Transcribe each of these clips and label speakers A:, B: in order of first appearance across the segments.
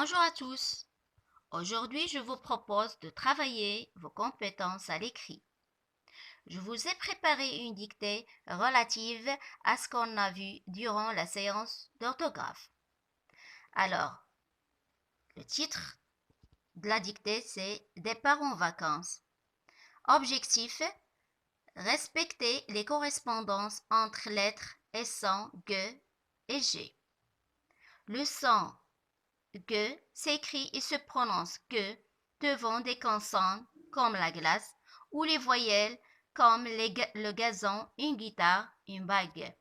A: Bonjour à tous. Aujourd'hui, je vous propose de travailler vos compétences à l'écrit. Je vous ai préparé une dictée relative à ce qu'on a vu durant la séance d'orthographe. Alors, le titre de la dictée, c'est Départ en vacances. Objectif, respecter les correspondances entre lettres et sons G et G. Le son G s'écrit et se prononce G devant des consonnes comme la glace ou les voyelles comme le gazon, une guitare, une bague.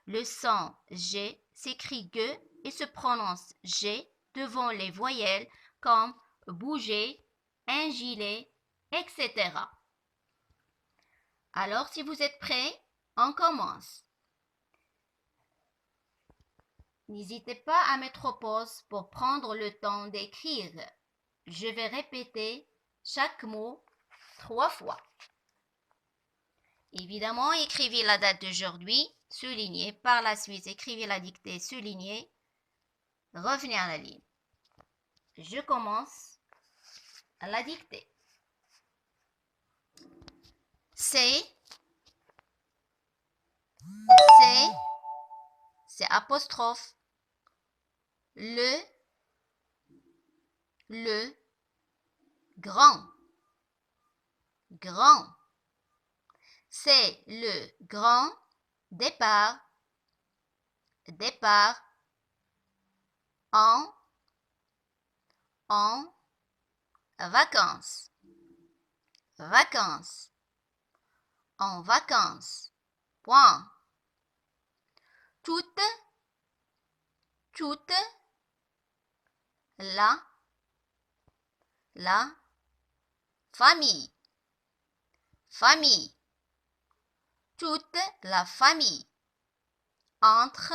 A: Le son G s'écrit G et se prononce G devant les voyelles comme bouger, un gilet, etc. Alors, si vous êtes prêts, on commence. N'hésitez pas à mettre pause pour prendre le temps d'écrire. Je vais répéter chaque mot 3 fois. Évidemment, écrivez la date d'aujourd'hui, soulignez. Par la suite, écrivez la dictée, soulignez. Revenez à la ligne. Je commence la dictée. C'est apostrophe. Le, grand. C'est le grand départ en vacances, en vacances, point. Toute la famille, toute la famille, entre,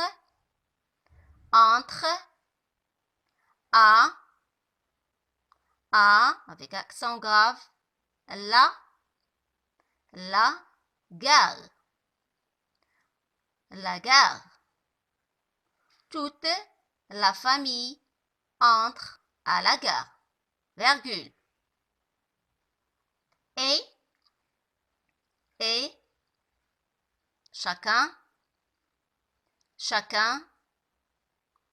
A: à, avec accent grave, la gare, toute la famille entre à la gare, virgule, et chacun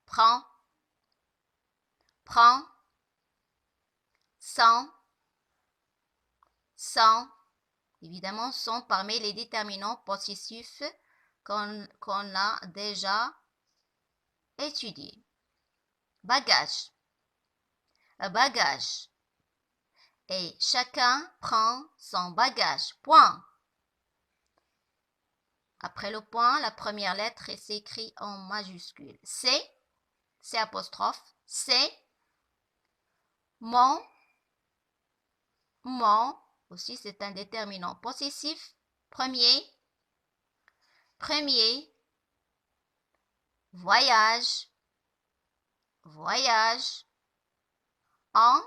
A: prend, sans, évidemment, sont parmi les déterminants possessifs qu'on a déjà étudiés. Bagage. Et chacun prend son bagage. Point. Après le point, la première lettre s'écrit en majuscule. C'est apostrophe. C'est mon, aussi c'est un déterminant possessif. Premier, voyage, en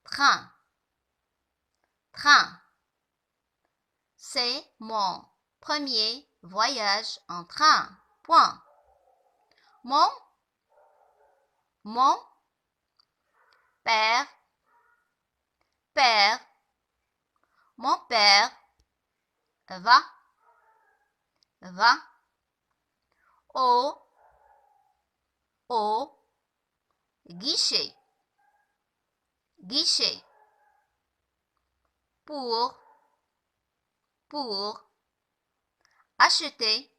A: train. C'est mon premier voyage en train. Point. Mon père, mon père va au guichet, pour acheter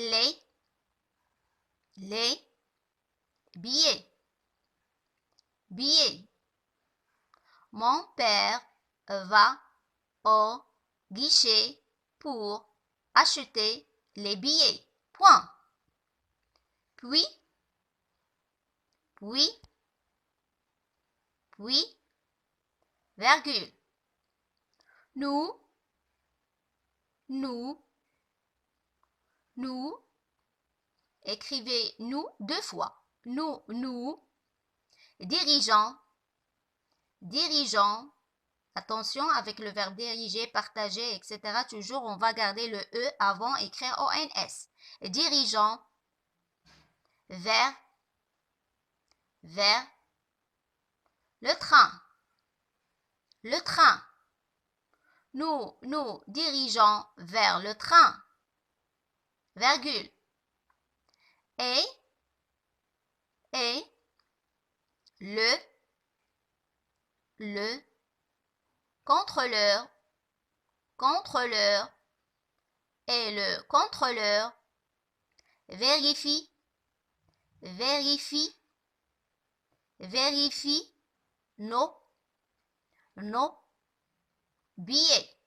A: les billets. Mon père va au guichet pour acheter les billets. Point. Puis, virgule. Nous, écrivez nous 2 fois. Nous, dirigeants, Attention, avec le verbe diriger, partager, etc. Toujours, on va garder le E avant, écrire ONS. Et dirigeant, vers le train. Le train. Nous dirigeons vers le train. Virgule. Et le contrôleur et le contrôleur vérifie nos billets,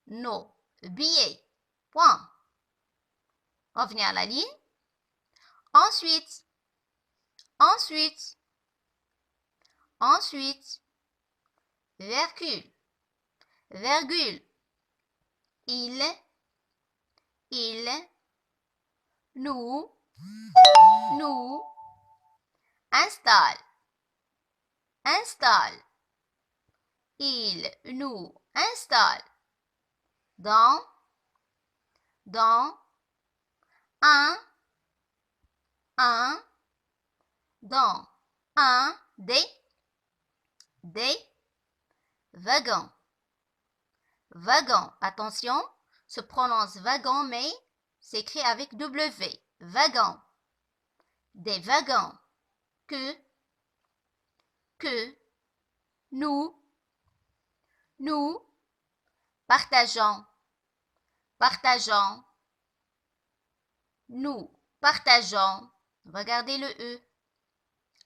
A: nos billets. Point. Revenez à la ligne. Ensuite, virgule. Il nous installe. Il nous installe dans un des wagons. Attention, se prononce wagon mais s'écrit avec W. Wagon. Des wagons que nous partageons. Nous partageons. Regardez le E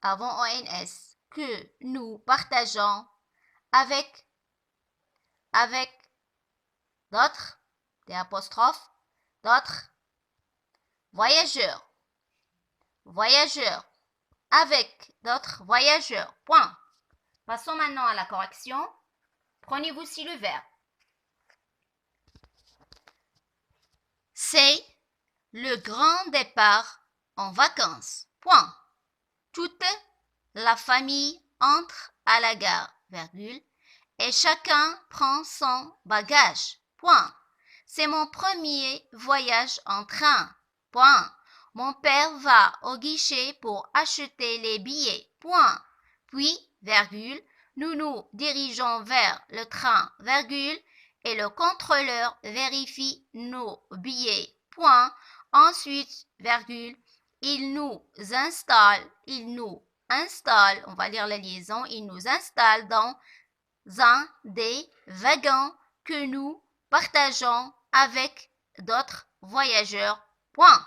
A: avant ONS. Que nous partageons avec d'autres, des apostrophes, d'autres voyageurs. Avec d'autres voyageurs. Point. Passons maintenant à la correction. Prenez-vous ci le verbe. C'est le grand départ en vacances. Point. Toute la famille entre à la gare, virgule, et chacun prend son bagage. Point. C'est mon premier voyage en train. Point. Mon père va au guichet pour acheter les billets. Point. Puis, virgule, nous nous dirigeons vers le train, virgule, et le contrôleur vérifie nos billets. Point. Ensuite, virgule, il nous installe, on va lire la liaison, il nous installe dans un des wagons que nous partageons avec d'autres voyageurs. Point.